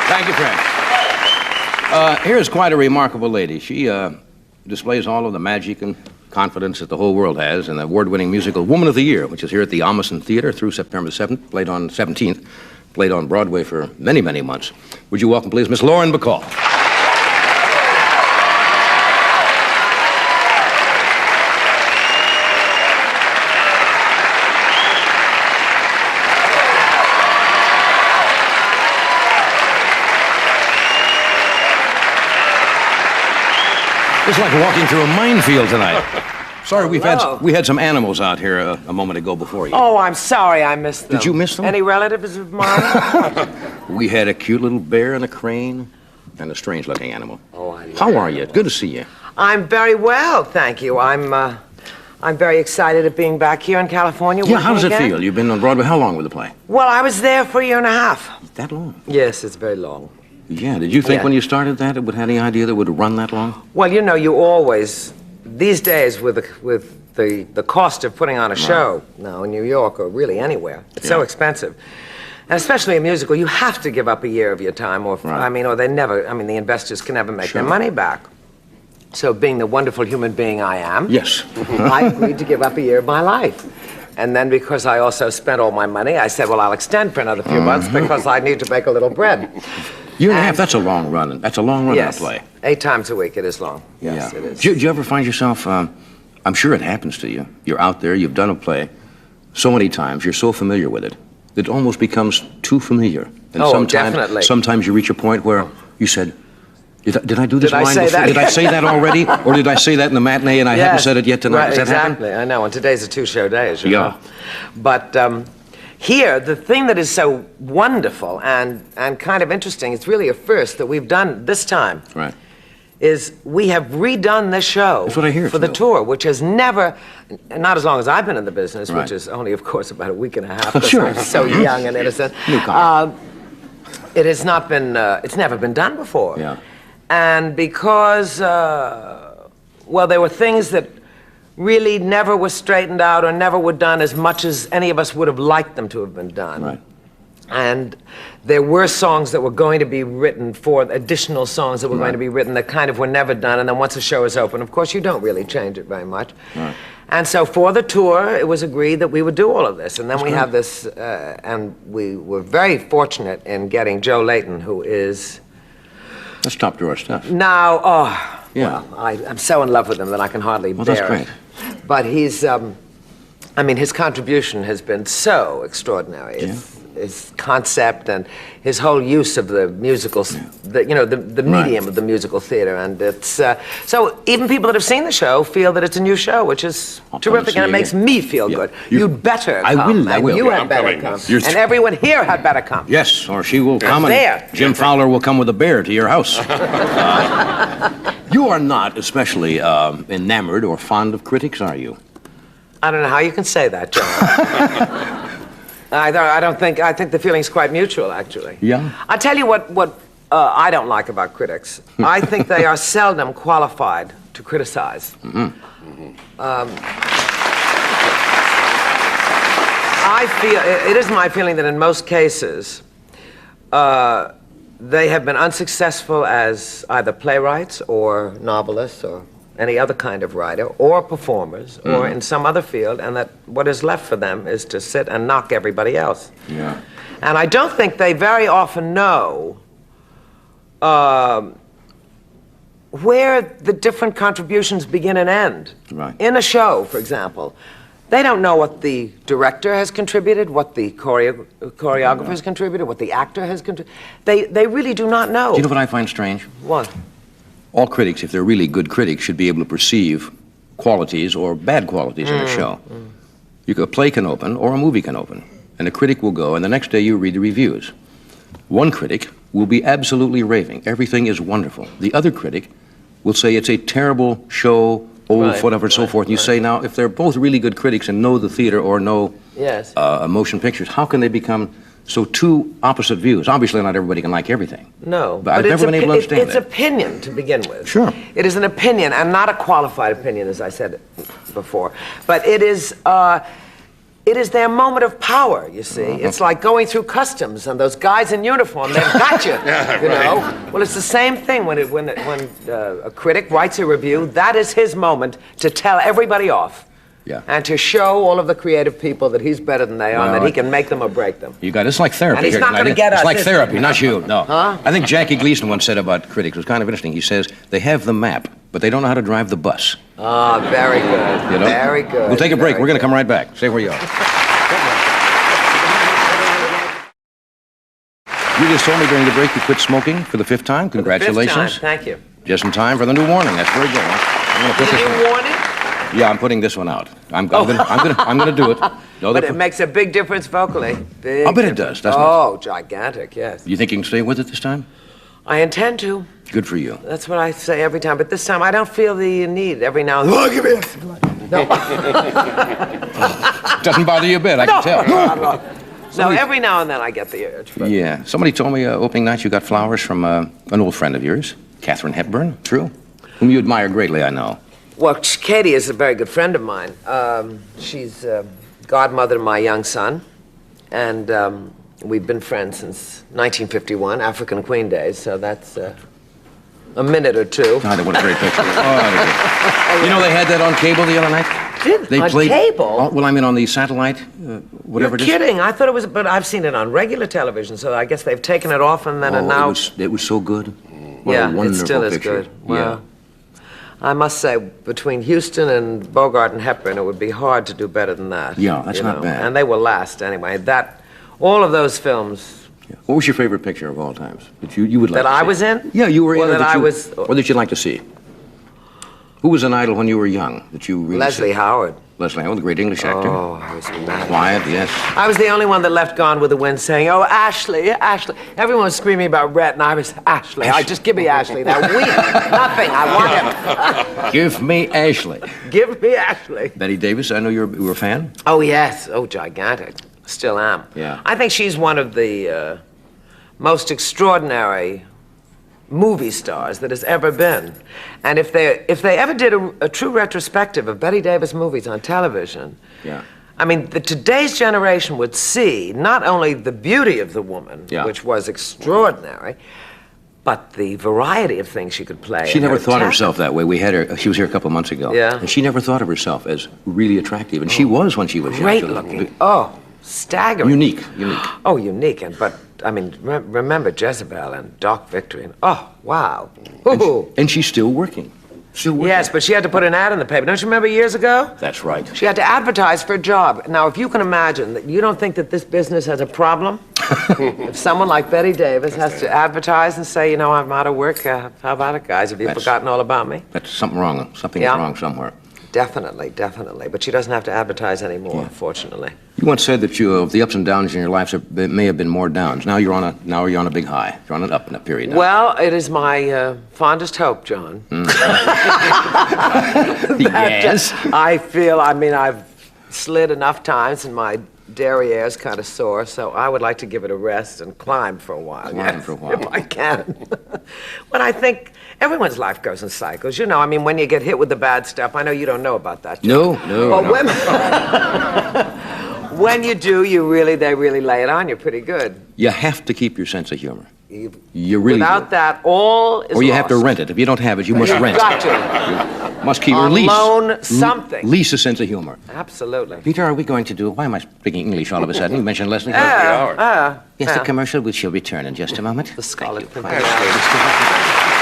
Thank you, Frank. Here's quite a remarkable lady. She displays all of the magic and confidence that the whole world has in the award-winning musical Woman of the Year, which is here at the Amundsen Theater through September 7th, played on 17th, played on Broadway for many, many months. Would you welcome, please, Miss Lauren Bacall. It's like walking through a minefield tonight. Sorry, we had some animals out here a moment ago before you. Oh, I'm sorry I missed them. Did you miss them? Any relatives of mine? We had a cute little bear and a crane and a strange-looking animal. Oh, I love How are you? Good to see you. I'm very well, thank you. I'm very excited at being back here in California. Yeah, how does it again. feel? You've been on Broadway how long with the play? Well, I was there for a year and a half. That long? Yes, it's very long. Yeah, did you think when you started that it would have any idea that it would run that long? Well, you know, you always, these days with the cost of putting on a show now in New York or really anywhere, it's so expensive. And especially a musical, you have to give up a year of your time or the investors can never make their money back. So being the wonderful human being I am, yes, I agreed to give up a year of my life. And then because I also spent all my money, I said, well, I'll extend for another few months because I need to make a little bread. Year and a half, that's a long run. That's a long run Yes, in a play. 8 times a week, it is long. Yes, it is. Do you ever find yourself, I'm sure it happens to you, you're out there, you've done a play so many times, you're so familiar with it, it almost becomes too familiar. And definitely. Sometimes you reach a point where you said, did I do this line before? That? Did I say that already? Or did I say that in the matinee and I haven't said it yet tonight? Right, Does that exactly. happen? I know, and today's a 2-show day, as you know. But here, the thing that is so wonderful and kind of interesting, it's really a first that we've done this time, is we have redone this show That's what I hear for the tour, which has never, not as long as I've been in the business, which is only, of course, about a week and a half, because I'm so young and innocent. It has not been, it's never been done before. Yeah. And because, well, there were things that really never were straightened out or never were done as much as any of us would have liked them to have been done. Right. And there were songs that were going to be written additional songs that were going to be written that kind of were never done. And then once the show is open, of course, you don't really change it very much. Right. And so for the tour, it was agreed that we would do all of this. And then we have this, and we were very fortunate in getting Joe Layton, who is... That's top drawer stuff. Now, well, I'm so in love with him that I can hardly bear that's great. it. But he's, I mean, his contribution has been so extraordinary. His concept and his whole use of the musicals, the medium of the musical theater. And it's, so even people that have seen the show feel that it's a new show, which is terrific, and it makes me feel good. You'd better come. I will. You had better come. And everyone here had better come. Yes, or she will come and Jim Fowler will come with a bear to your house. You are not especially enamored or fond of critics, are you? I don't know how you can say that, John. I don't think, I think the feeling's quite mutual, actually. Yeah? I'll tell you what I don't like about critics. I think they are seldom qualified to criticize. I feel, it is my feeling that in most cases, they have been unsuccessful as either playwrights or novelists or any other kind of writer, or performers, or in some other field, and that what is left for them is to sit and knock everybody else. Yeah. And I don't think they very often know where the different contributions begin and end. Right. In a show, for example, they don't know what the director has contributed, what the choreographer has contributed, what the actor has contributed. They really do not know. Do you know what I find strange? What? All critics, if they're really good critics, should be able to perceive qualities or bad qualities in a show. A play can open or a movie can open, and a critic will go, and the next day you read the reviews. One critic will be absolutely raving. Everything is wonderful. The other critic will say it's a terrible show, old, whatever, and so forth. And you say, now, if they're both really good critics and know the theater or know motion pictures, how can they become so two opposite views? Obviously, not everybody can like everything. No, but I've never been able to understand it's opinion to begin with. Sure. It is an opinion, and not a qualified opinion, as I said before. But it is, it is their moment of power, you see. It's like going through customs and those guys in uniform, they've got you, you know. Well, it's the same thing when a critic writes a review, that is his moment to tell everybody off. Yeah. And to show all of the creative people that he's better than they are, and that he can make them or break them. You got it's like therapy. And he's here not tonight. going to get us. It's like therapy, not you. No. Huh? I think Jackie Gleason once said about critics, it was kind of interesting. He says they have the map, but they don't know how to drive the bus. Ah, very good. You know? Very good. We'll take a break. Very We're going to good. come right back. Stay where you are. You just told me during the break you quit smoking for the 5th time. Congratulations. Fifth time. Thank you. Just in time for the new warning. That's very good. I'm going to put Did this you one. warn it? Yeah, I'm putting this one out. I'm going to do it. No, But it makes a big difference vocally. Big I'll bet it difference. does, doesn't it? Oh, gigantic, yes. You think you can stay with it this time? I intend to. Good for you. That's what I say every time. But this time, I don't feel the need every now and then. Oh, give me a... No. Doesn't bother you a bit, I can tell. No, every now and then I get the urge. But Yeah. Somebody told me opening night you got flowers from an old friend of yours, Katharine Hepburn. True? Whom you admire greatly, I know. Well, Katie is a very good friend of mine. She's godmother to my young son, and we've been friends since 1951, African Queen days, so that's a minute or two. God, what a great picture. Oh, you know they had that on cable the other night? Did They on played, cable? Oh, well, I mean on the satellite, whatever You're it is. kidding. I thought it was, but I've seen it on regular television, so I guess they've taken it off and then Oh, are now... it was so good. What yeah, a it wonderful still is picture. good. Well, I must say, between Houston and Bogart and Hepburn, it would be hard to do better than that. Yeah, that's you not know. bad. And they will last anyway. All of those films Yeah. What was your favorite picture of all times that you would like that to I see? was in? Yeah, you were in. Or that I you, was... Or that you'd like to see. Who was an idol when you were young that you really... Leslie Howard. Leslie Howard, the great English actor. Oh, I was mad. Quiet, yes. I was the only one that left Gone with the Wind saying, "Oh, Ashley, Ashley." Everyone was screaming about Rhett, and I was, Ashley. Just give me Ashley. That weak. Nothing. I want him. Give me Ashley. Give me Ashley. Betty Davis, I know you were a fan. Oh, yes. Oh, gigantic. Still am. Yeah. I think she's one of the most extraordinary movie stars that has ever been. And if they ever did a true retrospective of Betty Davis movies on television, Yeah. I mean, today's generation would see not only the beauty of the woman, Yeah. which was extraordinary, but the variety of things she could play. She and never her thought of talent. herself that way. We had her, she was here a couple of months ago. Yeah. And she never thought of herself as really attractive. And she was when she was Great young. looking. Oh, staggering. Unique. Oh, unique. But, I mean, remember Jezebel and Doc Victory. And, oh, wow. Ooh. And she's still working. Still working. Yes, but she had to put an ad in the paper. Don't you remember years ago? That's right. She had to advertise for a job. Now, if you can imagine that you don't think that this business has a problem, if someone like Betty Davis has to advertise and say, you know, I'm out of work, how about it, guys? Have you forgotten all about me? That's something wrong. Something's Yeah. wrong somewhere. Definitely, definitely. But she doesn't have to advertise anymore, fortunately. You once said that of the ups and downs in your life, there may have been more downs. Now you're on a big high. You're on an up in a period now. Well, it is my fondest hope, John. Yes. I feel, I mean, I've slid enough times and my derriere's kind of sore, so I would like to give it a rest and climb for a while. Climb for a while. If I can. But I think everyone's life goes in cycles. You know, I mean, when you get hit with the bad stuff, I know you don't know about that, John. No. But when you do, they really lay it on you pretty good. You have to keep your sense of humor. You really Without do. that, all is Or you lost. have to rent it. If you don't have it, you must rent. Got to. You must keep your On lease. loan something. Lease a sense of humor. Absolutely. Peter, are we going to do... Why am I speaking English all of a sudden? You mentioned Leslie. Yeah. Yes, the commercial, which she'll return in just a moment. The Scarlet Thank you. Pimpernel.